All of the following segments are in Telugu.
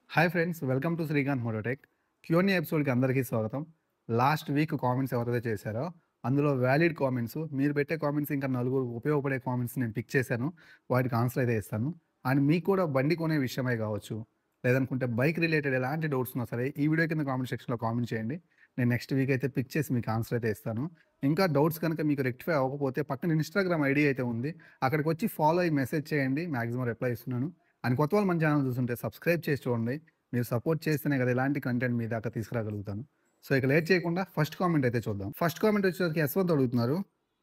Hi friends, welcome to Srikanth Mototech. QnA ఎపిసోడ్‌కి అందరికీ స్వాగతం. లాస్ట్ వీక్ కామెంట్స్ ఎవరైతే చేశారో, అందులో వాలిడ్ కామెంట్స్, మీరు పెట్టే కామెంట్స్ ఇంకా నలుగురికి ఉపయోగపడే కామెంట్స్ నేను పిక్ చేశాను. వాటికి ఆన్సర్ అయితే ఇస్తాను. అండ్ మీకు కూడా బండి కొనే విషయమే కావచ్చు, లేదనుకుంటే బైక్ రిలేటెడ్ ఎలాంటి డౌట్స్ ఉన్నా సరే, ఈ వీడియో కింద కామెంట్ సెక్షన్‌లో కామెంట్ చేయండి. నేను నెక్స్ట్ వీక్ అయితే పిక్ చేసి మీకు ఆన్సర్ అయితే ఇస్తాను. ఇంకా డౌట్స్ కనుక మీకు రెక్టిఫై అవ్వకపోతే పక్కన ఇన్‌స్టాగ్రామ్ ఐడీ అయితే ఉంది. అక్కడికొచ్చి ఫాలో అయ్యి మెసేజ్ చేయండి. మాక్సిమం రిప్లై ఇస్తున్నాను. అండ్ కొత్త వాళ్ళు మన ఛానల్ చూస్తుంటే సబ్స్క్రైబ్ చేసి చూడండి. మీరు సపోర్ట్ చేస్తేనే కదా ఇలాంటి కంటెంట్ మీ దాకా తీసుకురాగలుగుతాను. సో ఇక లేట్ చేయకుండా ఫస్ట్ కామెంట్ అయితే చూద్దాం. ఫస్ట్ కామెంట్ వచ్చేసరికి యశ్వంత్ అడుగుతున్నారు.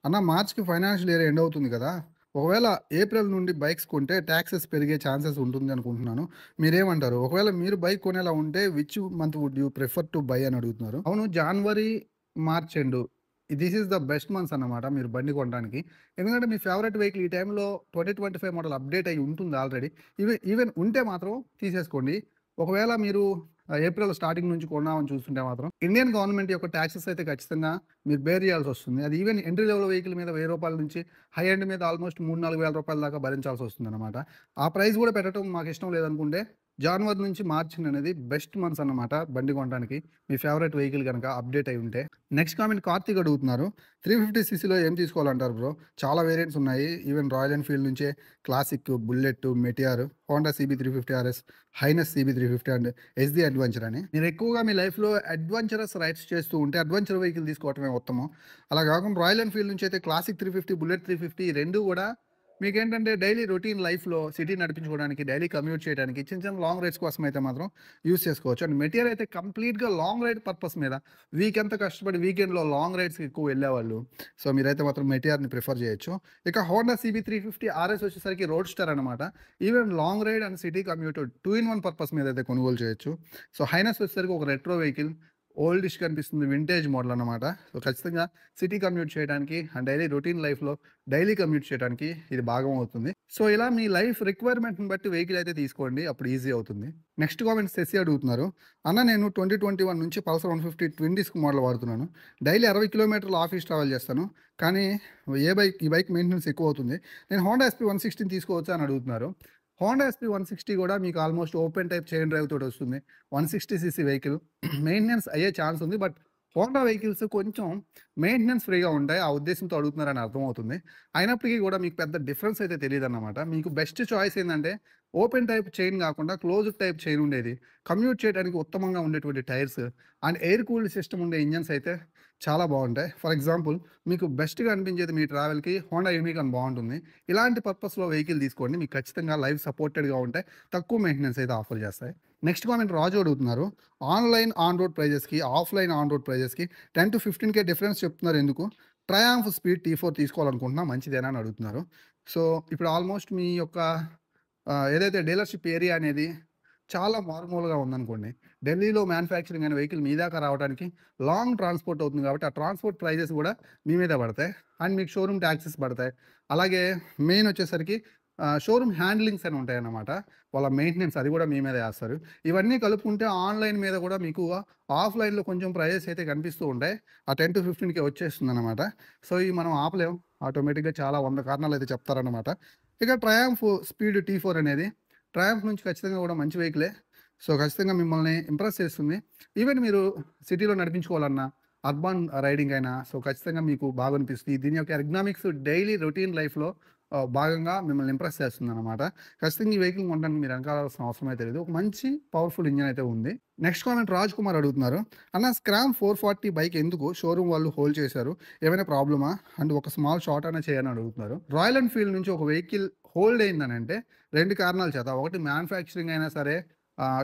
అన్న, మార్చ్‌కి ఫైనాన్షియల్ ఇయర్ ఎండ్ అవుతుంది కదా! ఒకవేళ ఏప్రిల్ నుండి బైక్స్ కొంటే టాక్సెస్ పెరిగే ఛాన్సెస్ ఉంటుంది అనుకుంటున్నాను. మీరేమంటారు? ఒకవేళ మీరు బైక్ కొనేలా ఉంటే which month would you prefer to buy అని అడుగుతున్నారు. అవును, January, March and this is the best months అన్నమాట మీరు బండి కొనడానికి. ఎందుకంటే మీ ఫేవరెట్ వెహికల్ ఈ టైంలో 2025 మోడల్ అప్డేట్ అయ్యి ఉంటుంది ఆల్రెడీ. ఈవెన్ ఉంటే మాత్రం తీసేసుకోండి. ఒకవేళ మీరు ఏప్రిల్ స్టార్టింగ్ నుంచి కొందామని చూస్తుంటే మాత్రం ఇండియన్ గవర్నమెంట్ యొక్క టాక్సెస్ అయితే ఖచ్చితంగా మీరు బేర్ చేయాల్సొస్తుంది. అది ఈవెన్ ఎంట్రీ లెవెల్ వెహికల్ మీద రూ. 1000 నుంచి హై ఎండ్ మీద ఆల్మోస్ట్ 3,000-4,000 రూపాయల దాకా భరించాల్సొస్తుందనమాట. ఆ ప్రైస్ కూడా పెట్టడం మాకిష్టం లేదనుకుంటే జాన్వరి నుంచి మార్చి అనేది బెస్ట్ మంత్స్ అన్నమాట బండి కొనడానికి, మీ ఫేవరెట్ వెహికల్ గనక అప్డేట్ అయి ఉంటే. నెక్స్ట్ కామెంట్ కార్తీక్ అడుగుతున్నారు. 350 సీసీలో ఏం తీసుకోవాలంటారు బ్రో? చాలా వేరియంట్స్ ఉన్నాయి. ఈవెన్ రాయల్ ఎన్‌ఫీల్డ్ నుంచే Classic, Bullet, Meteor, Honda CB 350 RS, Hness CB 350 and SD adventure అని. మీరు ఎక్కువగా మీ లైఫ్‌లో అడ్వెంచరస్ రైడ్స్ చేస్తూ ఉంటే అడ్వెంచర్ వెహికల్ తీసుకోవటమే ఉత్తమం. అలా కాకుండా రాయల్ ఎన్‌ఫీల్డ్ నుంచి అయితే క్లాసిక్ 350, బుల్లెట్ 350 ఈ 2 కూడా మీకేంటంటే డైలీ రొటీన్ లైఫ్‌లో సిటీ నడిపించుకోవడానికి, డైలీ కమ్యూట్ చేయడానికి, చిన్న చిన్న లాంగ్ రైడ్స్ కోసం అయితే మాత్రం యూజ్ చేసుకోవచ్చు. అండ్ మెటీరియల్ అయితే కంప్లీట్‌గా లాంగ్ రైడ్ పర్పస్ మీద వీక్ అంతా కష్టపడి వీకెండ్‌లో లాంగ్ రైడ్స్‌కి ఎక్కువ వెళ్ళేవాళ్ళు. సో మీరైతే మాత్రం మెటిఆర్‌ని ప్రిఫర్ చేయొచ్చు. ఇక హోండా సీబీ 350 ఆర్ఎస్ వచ్చేసరికి రోడ్ స్టార్ అనమాట. Even long ride and city commute 2 in 1 purpose మీద అయితే కొనుగోలు చేయొచ్చు. సో హైనస్ వచ్చేసరికి ఒక రెట్రో వెహికల్. ఓల్డిష్ కనిపిస్తుంది. వింటేజ్ మోడల్ అనమాట. సో ఖచ్చితంగా సిటీ కమ్యూట్ చేయడానికి అండ్ డైలీ రొటీన్ లైఫ్‌లో డైలీ కమ్యూట్ చేయడానికి ఇది భాగం అవుతుంది. సో ఇలా మీ లైఫ్ రిక్వైర్మెంట్‌ని బట్టి వెహికల్ అయితే తీసుకోండి. అప్పుడు ఈజీ అవుతుంది. నెక్స్ట్ కామెంట్ శశి అడుగుతున్నారు. అన్న, నేను 2021 నుంచి పల్సర్ 150 ట్విన్ డిస్క్ మోడల్ వాడుతున్నాను. డైలీ 60 కిలోమీటర్లు ఆఫీస్ ట్రావెల్ చేస్తాను. కానీ ఈ బైక్ మెయింటెనెన్స్ ఎక్కువ అవుతుంది. నేను హోండా ఎస్‌పీ 160 తీసుకోవచ్చా అని అడుగుతున్నారు. హోండా ఎస్‌పీ 160 కూడా మీకు almost open type chain drive తోటి వస్తుంది. 160 సీసీ వెహికల్ మెయింటెనెన్స్ అయ్యే ఛాన్స్ ఉంది. బట్ హోండా వెహికల్స్ కొంచెం మెయింటెనెన్స్ ఫ్రీగా ఉంటాయి. ఆ ఉద్దేశంతో అడుగుతున్నారని అర్థమవుతుంది. అయినప్పటికీ కూడా మీకు పెద్ద డిఫరెన్స్ అయితే తెలీదన్నమాట. మీకు బెస్ట్ చాయిస్ ఏందంటే ఓపెన్ టైప్ చైన్ కాకుండా క్లోజ్డ్ టైప్ చైన్ ఉండేది. కమ్యూట్ చేయడానికి ఉత్తమంగా ఉండేటువంటి tyres and air cooled system ఉండే ఇంజిన్స్ అయితే చాలా బాగుంటాయి. ఫర్ ఎగ్జాంపుల్ మీకు బెస్ట్‌గా అనిపించేది మీ ట్రావెల్‌కి హోండా యూనికార్న్ బాగుంటుంది. ఇలాంటి పర్పస్‌లో వెహికల్ తీసుకోండి. మీకు ఖచ్చితంగా లైఫ్ సపోర్టెడ్‌గా ఉంటాయి. తక్కువ మెయింటెనెన్స్ అయితే ఆఫర్ చేస్తాయి. నెక్స్ట్ కామెంట్ రాజు అడుగుతున్నారు. ఆన్‌లైన్ ఆన్ రోడ్ ప్రైజెస్‌కి, ఆఫ్‌లైన్ ఆన్ రోడ్ ప్రైజెస్‌కి 10-15K డిఫరెన్స్ చెప్తున్నారు ఎందుకు? ట్రయాంఫ్ స్పీడ్ T4 తీసుకోవాలనుకుంటున్నా, మంచిదేనా అని అడుగుతున్నారు. సో ఇప్పుడు ఆల్మోస్ట్ మీ యొక్క ఏదైతే డీలర్‌షిప్ ఏరియా అనేది చాలా మారుమూలగా ఉందనుకోండి. ఢిల్లీలో మ్యానుఫ్యాక్చరింగ్ అనే వెహికల్ మీ దాకా రావడానికి లాంగ్ ట్రాన్స్‌పోర్ట్ అవుతుంది కాబట్టి, ఆ ట్రాన్స్‌పోర్ట్ ప్రైజెస్ గూడా మీ మీదే పడతాయి. అండ్ మీకు షోరూమ్ టాక్సెస్ పడతాయి. అలాగే మెయిన్ వచ్చేసరికి షోరూమ్ హ్యాండ్లింగ్స్ అని ఉంటాయన్నమాట. వాళ్ళ మెయింటెనెన్స్ అది గూడా మీ మీదే ఏస్తారు. ఇవన్నీ కలుపుకుంటే ఆన్‌లైన్ మీద గూడా మీకు ఆఫ్‌లైన్‌లో కొంచెం ప్రైజెస్ అయితే కనిపిస్తూ ఉంటాయి. ఆ 10-15K వచ్చేస్తుందన్నమాట. సో ఇవి మనం ఆపలేం. ఆటోమేటిక్‌గా చాలా 100 కారణాలైతే చెప్తారన్నమాట. ఇక ట్రయాంఫ్ స్పీడ్ T4 అనేది ట్రయంఫ్ నుంచి ఖచ్చితంగా కూడా మంచి వెహికలే. సో, ఖచ్చితంగా మిమ్మల్ని ఇంప్రెస్ చేస్తుంది. ఈవెన్ మీరు సిటీలో నడిపించుకోవాలన్నా, అర్బన్ రైడింగ్ అయినా సో, ఖచ్చితంగా మీకు బాగా అనిపిస్తుంది. దీని యొక్క ఎర్గనామిక్స్ డైలీ రొటీన్ లైఫ్‌లో భాగంగా మిమ్మల్ని ఇంప్రెస్ చేస్తుందనమాట. ఖచ్చితంగా ఈ వెహికల్ కొనడానికి మీరు వెనకాడాల్సిన అవసరం అయితే లేదు. ఒక మంచి పవర్‌ఫుల్ ఇంజిన్ అయితే ఉంది. నెక్స్ట్ కామెంట్ రాజ్ కుమార్ అడుగుతున్నారు. అన్న, స్క్రామ్ 440 బైక్ ఎందుకు షోరూమ్ వాళ్ళు హోల్డ్ చేశారు? ఏమైనా ప్రాబ్లమా? అండ్ ఒక స్మాల్ షార్ట్ అయినా చేయని అడుగుతున్నారు. రాయల్ ఎన్‌ఫీల్డ్ నుంచి ఒక వెహికల్ హోల్డ్ అయిందనంటే 2 కారణాల చేత. ఒకటి మ్యానుఫ్యాక్చరింగ్ అయినా సరే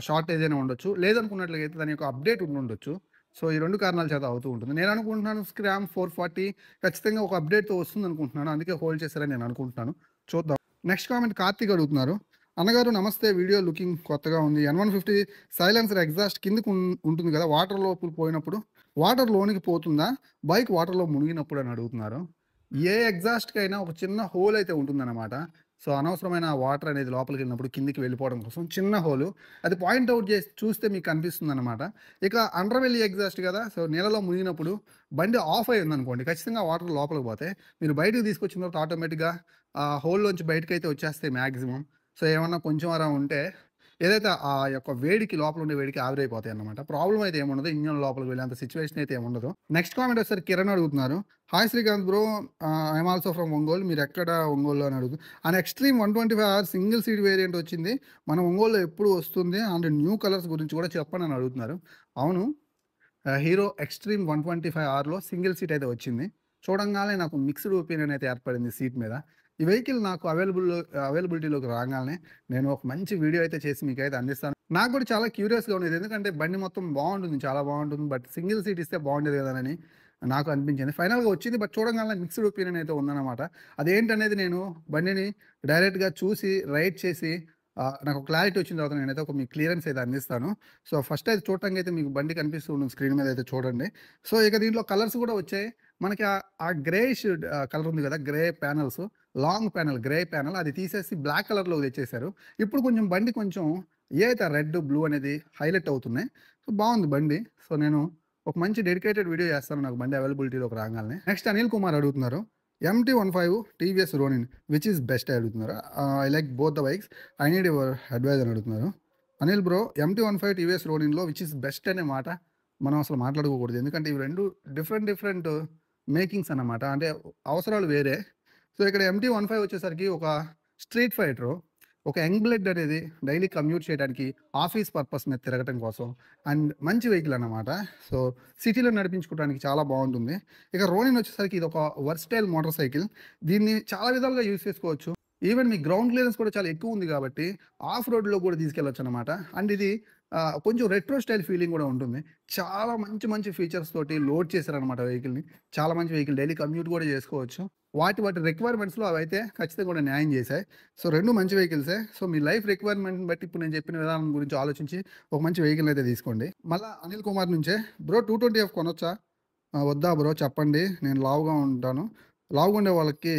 షార్టేజ్ అయినా ఉండొచ్చు. లేదనుకున్నట్లయితే దాని యొక్క అప్డేట్ ఉండుండొచ్చు. సో, ఈ 2 కారణాల చేత అవుతూ ఉంటుంది. నేను అనుకుంటున్నాను స్క్రామ్ 440 ఖచ్చితంగా ఒక అప్డేట్‌తో వస్తుందనుకుంటున్నాను. అందుకే హోల్డ్ చేశారని నేను అనుకుంటున్నాను. చూద్దాం. నెక్స్ట్ కామెంట్ కార్తీక్ అడుగుతున్నారు. అన్నగారు నమస్తే, వీడియో లుకింగ్ కొత్తగా ఉంది. N150 సైలెన్సర్ ఎగ్జాస్ట్ కిందకి ఉంటుంది కదా! వాటర్ లోపలికి పోయినప్పుడు వాటర్ లోనికి పోతుందా? బైక్ వాటర్‌లో మునిగినప్పుడు అని అడుగుతున్నారు. ఏ ఎగ్జాస్ట్‌కైనా ఒక చిన్న హోల్ అయితే ఉంటుందన్నమాట. సో, అనవసరమైన వాటర్ అనేది లోపలికెళ్ళినప్పుడు కిందకి వెళ్ళిపోవడం కోసం చిన్న హోలు. అది పాయింట్ ఔట్ చేసి చూస్తే మీకు కనిపిస్తుందన్నమాట. ఇక అండర్‌వెల్ ఎగ్జాస్ట్ కదా! సో, నీళ్ళలో మునిగినప్పుడు బండి ఆఫ్ అయ్యి ఉందనుకోండి, ఖచ్చితంగా వాటర్ లోపలికి పోతాయి. మీరు బయటకి తీసుకొచ్చిన తర్వాత ఆటోమేటిక్‌గా హోల్‌లోంచి బయటకైతే వచ్చేస్తాయి మాక్సిమం. సో, ఏమన్నా కొంచెం అలా ఉంటే ఏదైతే ఆ యొక్క వేడికి లోపల ఉండే వేడికి ఆవిరైపోతాయన్నమాట. ప్రాబ్లమ్ అయితే ఏముండదు. ఇంజిన్ లోపలికి వెళ్ళేంత సిట్యుయేషన్ అయితే ఏముండదు. నెక్స్ట్ కామెంట్ వచ్చేసరికి కిరణ్ అడుగుతున్నారు. Hi Srikanth bro, I'm also from Ongole. మీరెక్కడ ఒంగోలులో అని అడుగుతున్నారు. And Xtreme 125 or single seat variant వచ్చింది. మన ఒంగోలులో ఎప్పుడు వస్తుంది? అండ్ న్యూ కలర్స్ గురించి కూడా చెప్పండి అని అడుగుతున్నారు. అవును. హీరో ఎక్స్‌ట్రీమ్ 125 ఆర్‌లో సింగిల్ సీట్ అయితే వచ్చింది. చూడంగానే నాకు మిక్స్డ్ ఒపీనియన్ అయితే ఏర్పడింది సీట్ మీద. ఈ వెహికల్ నాకు అవైలబిలిటీలోకి రాంగాల్నే నేను ఒక మంచి వీడియో అయితే చేసి మీకైతే అందిస్తాను. నాకు కూడా చాలా క్యూరియస్‌గా ఉండేది. ఎందుకంటే బండి మొత్తం బావుంటుంది. చాలా బావుంటుంది. బట్ సింగిల్ సీట్ ఇస్తే బావుండేది గదనని నాకు అనిపించింది. ఫైనల్‌గా వచ్చింది. బట్ చూడంగానే మిక్స్డ్ ఒపీనియన్ అయితే ఉందన్నమాట. అదేంటనేది నేను బండిని డైరెక్ట్‌గా చూసి, రైడ్ చేసి నాకు క్లారిటీ వచ్చిన తర్వాత నేనైతే ఒక మీకు క్లియరెన్స్ అయితే అందిస్తాను. సో, ఫస్ట్ అయితే చూడటానికైతే మీకు బండి కనిపిస్తూ ఉంటుంది స్క్రీన్ మీద అయితే చూడండి. సో, ఇక దీంట్లో కలర్స్ కూడా వచ్చాయి. మనకి ఆ గ్రేయిష్ కలర్ ఉంది కదా! Grey panels, long panel, grey panel అది తీసేసి బ్లాక్ కలర్‌లోకి తెచ్చేసారు. ఇప్పుడు కొంచెం బండి కొంచెం ఏదైతే రెడ్, బ్లూ అనేది హైలైట్ అవుతున్నాయి. సో, బావుంది బండి. సో, నేను ఒక మంచి డెడికేటెడ్ వీడియో చేస్తాను నాకు బండి అవైలబిలిటీలోకి రాంగాల్నే. నెక్స్ట్ అనిల్ కుమార్ అడుగుతున్నారు. MT-15 TVS Ronin which is best అడుగుతున్నారు. I like both the bikes. I need your advice అని అడుగుతున్నారు. అనిల్ బ్రో, MT-15 టీవీఎస్ రోనిన్‌లో విచ్ ఈస్ బెస్ట్ అనే మాట మనం అసలు మాట్లాడుకోకూడదు. ఎందుకంటే ఇవి 2 డిఫరెంట్ మేకింగ్స్ అన్నమాట. అంటే అవసరాలు వేరే. సో, ఇక్కడ MT-15 వచ్చేసరికి ఒక స్ట్రీట్ ఫైటరు. ఒక యంగ్ బ్లడ్ అనేది డైలీ కమ్యూట్ చేయడానికి ఆఫీస్ పర్పస్ మీద తిరగటం కోసం అండ్ మంచి వెహికల్ అన్నమాట. సో, సిటీలో నడిపించుకోవడానికి చాలా బావుంటుంది. ఇక రోనిన్ వచ్చేసరికి ఇదొక వర్సటైల్ మోటార్ సైకిల్. దీన్ని చాలా విధాలుగా యూజ్ చేసుకోవచ్చు. ఈవెన్ మీ గ్రౌండ్ క్లియరెన్స్ కూడా చాలా ఎక్కువుంది గాబట్టి, ఆఫ్ రోడ్‌లో కూడా తీసుకెళ్ళొచ్చనమాట. అండ్ ఇది కొంచెం రెట్రో స్టైల్ ఫీలింగ్ గూడా ఉంటుంది. చాలా మంచి ఫీచర్స్ తోటి లోడ్ చేశారనమాట వెహికల్‌ని. చాలా మంచి వెహికల్. డైలీ కమ్యూట్ గూడా జేసుకోవచ్చు. వాటి రిక్వైర్మెంట్స్‌లో అవైతే ఖచ్చితంగా కూడా న్యాయం జేశాయి. సో, 2 మంచి వెహికల్సే. సో, మీ లైఫ్ రిక్వైర్మెంట్‌ని బట్టి ఇప్పుడు నేను చెప్పిన విధానం గురించి ఆలోచించి ఒక మంచి వెహికల్‌నైతే తీసుకోండి. మళ్ళా అనిల్ కుమార్ నుంచే బ్రో 220ఎఫ్ కొనొచ్చా? వద్దా బ్రో చెప్పండి. నేను లావుగా ఉంటాను. లావుగా ఉండే వాళ్ళకి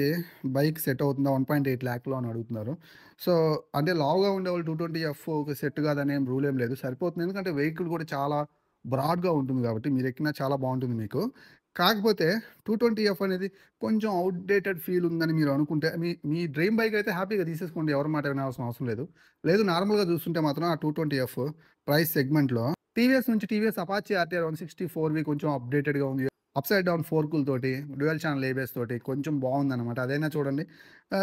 బైక్ సెట్ అవుతుందా? 1.8 లాక్‌లో అని అడుగుతున్నారు. సో, అంటే లావుగా ఉండేవాళ్ళు 220ఎఫ్ సెట్ కాదని ఏం రూల్ ఏం లేదు. సరిపోతుంది. ఎందుకంటే వెహికల్ కూడా చాలా బ్రాడ్‌గా ఉంటుంది కాబట్టి మీరెక్కినా చాలా బావుంటుంది మీకు. కాకపోతే 220ఎఫ్ అనేది కొంచెం ఔట్‌డేటెడ్ ఫీల్ ఉందని మీరు అనుకుంటే మీ మీ డ్రీమ్ బైక్ అయితే హ్యాపీగా తీసేసుకోండి. ఎవరి మాట వినాల్సిన అవసరం లేదు. లేదు నార్మల్‌గా చూస్తుంటే మాత్రం ఆ 220ఎఫ్ ప్రైస్ సెగ్మెంట్‌లో టీవీఎస్ నుంచి టీవీఎస్ అపాచీ ఆర్‌టిఆర్ 160 4వి కొంచెం అప్‌డేటెడ్‌గా ఉంది. అప్‌సైడ్ డౌన్ ఫోర్కులతోటి, డ్యూయల్ ఛానెల్ ఏబిఎస్ తోటి కొంచెం బావుందనమాట. అదైనా చూడండి.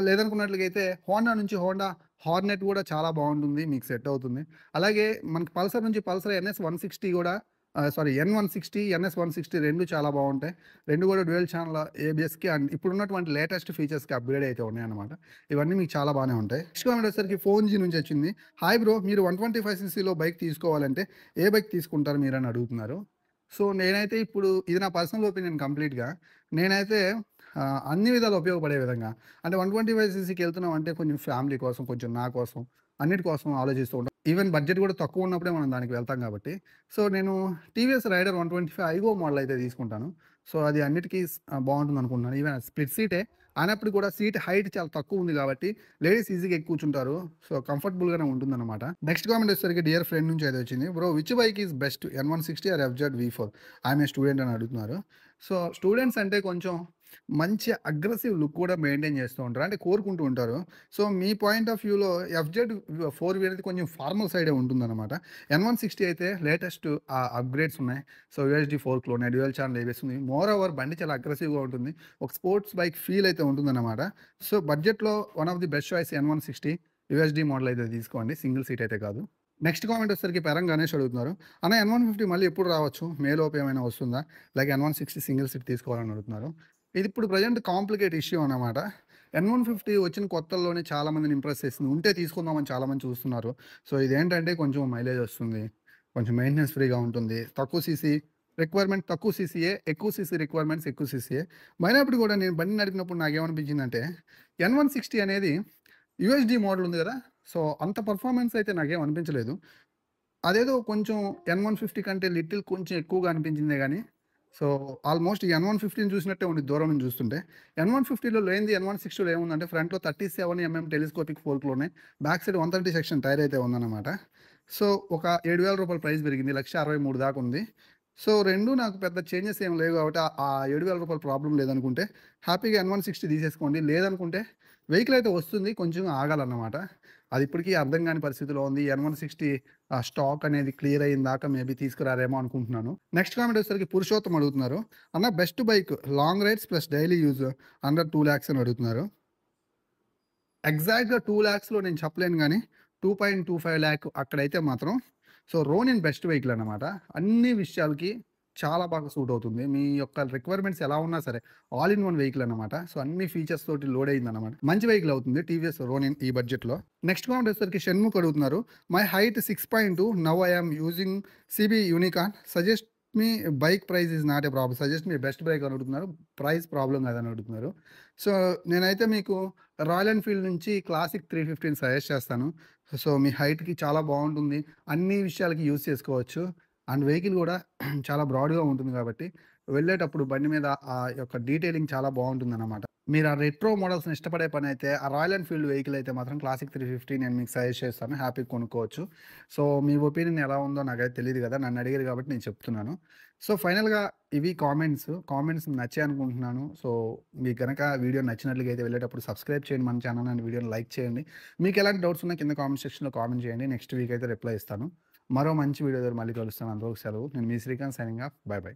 లేదనుకున్నట్లయితే హోండా నుంచి హోండా హార్నెట్ గూడా చాలా బావుంటుంది. మీకు సెట్ అవుతుంది. అలాగే మనకి పల్సర్ నుంచి పల్సర్ ఎన్ఎస్ 160 గూడా N160, ఎన్ఎస్ 160 2 చాలా బావుంటాయి. 2 గూడా డ్యూయల్ ఛానెల్ ఏబిఎస్‌కి అండ్ ఇప్పుడున్నటువంటి లేటెస్ట్ ఫీచర్స్‌కి అప్‌గ్రేడ్ అయితే ఉన్నాయన్నమాట. ఇవన్నీ మీకు చాలా బానే ఉంటాయి. నెక్స్ట్ కామెంట్ వచ్చేసరికి ఫోన్‌జీ నుంచి వచ్చింది. హాయ్ బ్రో, మీరు 125 సీసీలో బైక్ తీసుకోవాలంటే ఏ బైక్ తీసుకుంటారు మీరని అడుగుతున్నారు. సో, నేనైతే ఇప్పుడు ఇది నా పర్సనల్ ఒపీనియన్ కంప్లీట్‌గా. నేనైతే అన్ని విధాలా ఉపయోగపడే విధంగా అంటే 125 సీసీకెళ్తున్నాం అంటే కొంచెం ఫ్యామిలీ కోసం, కొంచెం నా కోసం, అన్నిటి కోసం ఆలోచిస్తూ ఉంటాం. ఈవెన్ బడ్జెట్ కూడా తక్కువ ఉన్నప్పుడే మనం దానికి వెళ్తాం కాబట్టి. సో, నేను టీవీఎస్ రైడర్ 125 ఐగో మోడల్ అయితే తీసుకుంటాను. సో, అది అన్నిటికి బావుంటుందనుకుంటున్నాను. Even split సీటే. అయినప్పటికి కూడా సీట్ హైట్ చాలా తక్కువుంది కాబట్టి లేడీస్ ఈజీగా ఎక్కి కూర్చుంటారు. సో, కంఫర్టబుల్‌గానే ఉంటుందన్నమాట. నెక్స్ట్ కామెంట్ వచ్చేసరికి డియర్ ఫ్రెండ్ నుంచి అయితే వచ్చింది. Bro which bike is best N160 or FZ V4? I'm a student అని అడుగుతున్నారు. సో, స్టూడెంట్స్ అంటే కొంచెం మంచి అగ్రెసివ్ లుక్ కూడా మెయింటైన్ చేస్తూ ఉంటారు. అంటే కోరుకుంటూ ఉంటారు. సో, మీ పాయింట్ ఆఫ్ వ్యూలో ఎఫ్‌జెడ్ 4V అనేది కొంచెం ఫార్మల్ సైడే ఉంటుందన్నమాట. N160 అయితే లేటెస్ట్ అప్‌గ్రేడ్స్ ఉన్నాయి. సో, యూఎస్‌డి ఫోర్క్‌లో ఉన్నాయి. డ్యూయల్ ఛానెల్ ఏబిఎస్ ఉంది. మోర్ ఓవర్ బండి చాలా అగ్రెసివ్‌గా ఉంటుంది. ఒక స్పోర్ట్స్ బైక్ ఫీల్ అయితే ఉంటుందన్నమాట. సో, బడ్జెట్‌లో one of the best choice N160 USD model అయితే తీసుకోండి. సింగిల్ సీట్ అయితే కాదు. నెక్స్ట్ కామెంట్ వచ్చేసరికి పెరం గణేష్ అడుగుతున్నారు. అన్న N150 మళ్ళీ ఎప్పుడు రావచ్చు? మేలోపు ఏమైనా వస్తుందా? లైక్ N160 సింగిల్ సీట్ తీసుకోవాలని అడుగుతున్నారు. ఇది ఇప్పుడు ప్రెజెంట్ కాంప్లికేట్ ఇష్యూ అన్నమాట. N150 వచ్చిన కొత్తల్లోనే చాలా మందిని ఇంప్రెస్ చేసింది. ఉంటే తీసుకుందామని చాలామంది చూస్తున్నారు. సో, ఇదేంటంటే కొంచెం మైలేజ్ వస్తుంది. కొంచెం మెయింటెనెన్స్ ఫ్రీగా ఉంటుంది. తక్కువ సీసీ రిక్వైర్మెంట్ తక్కువ సీసీయే. ఎక్కువ సీసీ రిక్వైర్మెంట్స్ ఎక్కువ సీసీయే. అయినప్పుడు కూడా నేను బండి నడిపినప్పుడు నాకేమనిపించిందంటే N160 అనేది యూఎస్‌డి మోడల్ ఉంది గదా! సో, అంత పర్ఫార్మెన్స్ అయితే నాకేం అనిపించలేదు. అదేదో కొంచెం N150 కంటే లిటిల్ కొంచెం ఎక్కువగా అనిపించిందే గానీ, సో, ఆల్‌మోస్ట్ ఈ N150ని చూసినట్టే ఉండిద్ది దూరం నుంచి చూస్తుంటే. N150లో లేనిది N160లో ఏముందంటే ఫ్రంట్‌లో 37 ఎంఎం టెలిస్కోపిక్ ఫోర్క్‌లున్నాయి. బ్యాక్ సైడ్ 130 సెక్షన్ టైర్ అయితే ఉందన్నమాట. సో, ఒక రూ. 7,000 ప్రైస్ పెరిగింది. 1,63,000 దాకా ఉంది. సో, 2 నాకు పెద్ద చేంజెస్ ఏమి లేవు కాబట్టి ఆ రూ. 7,000 ప్రాబ్లమ్ లేదనుకుంటే హ్యాపీగా N160 తీసేసుకోండి. లేదనుకుంటే వెహికల్ అయితే వస్తుంది. కొంచెం ఆగాలన్నమాట. అది ఇప్పటికీ అర్థం కాని పరిస్థితిలో ఉంది. N160 స్టాక్ అనేది క్లియర్ అయిన దాకా మేబీ తీసుకురారేమో అనుకుంటున్నాను. నెక్స్ట్ కామెంట్ వచ్చేసరికి పురుషోత్తం అడుగుతున్నారు. అన్న best bike long rides plus daily use under 2,00,000 అని అడుగుతున్నారు. ఎగ్జాక్ట్‌గా 2,00,000లో నేను చెప్పలేను గానీ, 2.25 అక్కడైతే మాత్రం రోనిన్ బెస్ట్ వెహికల్ అన్నమాట. అన్ని విషయాలకి చాలా బాగా సూట్ అవుతుంది. మీ యొక్క రిక్వైర్మెంట్స్ ఎలా ఉన్నా సరే, ఆల్ ఇన్ వన్ వెహికల్ అన్నమాట. అన్ని ఫీచర్స్ తోటి లోడ్ అయిందన్నమాట. మంచి వెహికల్ అవుతుంది టీవీఎస్ రోనిన్ ఈ బడ్జెట్‌లో. నెక్స్ట్ కామెంట్ వచ్చేసరికి షణ్ముఖ్ అడుగుతున్నారు. My height 6.2 now I am using CB Unicorn suggest me bike price is not a problem. Suggest me best bike అని అడుగుతున్నారు. ప్రైస్ ప్రాబ్లమ్ కాదని అడుగుతున్నారు. సో, నేనైతే మీకు రాయల్ ఎన్‌ఫీల్డ్ నుంచి క్లాసిక్ 350ని సజెస్ట్ చేస్తాను. మీ హైట్‌కి చాలా బావుంటుంది. అన్ని విషయాలకి యూజ్ చేసుకోవచ్చు. అండ్ వెహికల్ గూడా చాలా బ్రాడ్‌గా ఉంటుంది కాబట్టి, వెళ్ళేటప్పుడు బండి మీద ఆ యొక్క డీటెయిలింగ్ చాలా బావుంటుందన్నమాట. మీరు ఆ రెట్రో మోడల్స్‌ని ఇష్టపడే పనైతే, ఆ రాయల్ ఎన్‌ఫీల్డ్ వెహికల్ అయితే మాత్రం క్లాసిక్ 350 నేను మీకు సజెస్ట్ చేస్తాను. హ్యాపీగా కొనుక్కోవచ్చు. మీ ఒపీనియన్ ఎలా ఉందో నాకైతే తెలీదు గదా! నన్ను అడిగారు కాబట్టి నేను చెప్తున్నాను. ఫైనల్‌గా ఇవి కామెంట్స్ నచ్చాయనుకుంటున్నాను. మీకు గనక వీడియో నచ్చినట్లుగా అయితే వెళ్ళేటప్పుడు సబ్స్క్రైబ్ చేయండి మన ఛానల్ అండ్ వీడియోని లైక్ చేయండి. మీకు ఎలాంటి డౌట్స్ ఉన్నా కింద కామెంట్ సెక్షన్‌లో కామెంట్ చేయండి. నెక్స్ట్ వీక్ అయితే రిప్లై ఇస్తాను. మరో మంచి వీడియో దగ్గర మళ్ళీ కలుస్తాను. అంతవరకు సెలవు. నేను మీ Srikanth signing off. Bye by.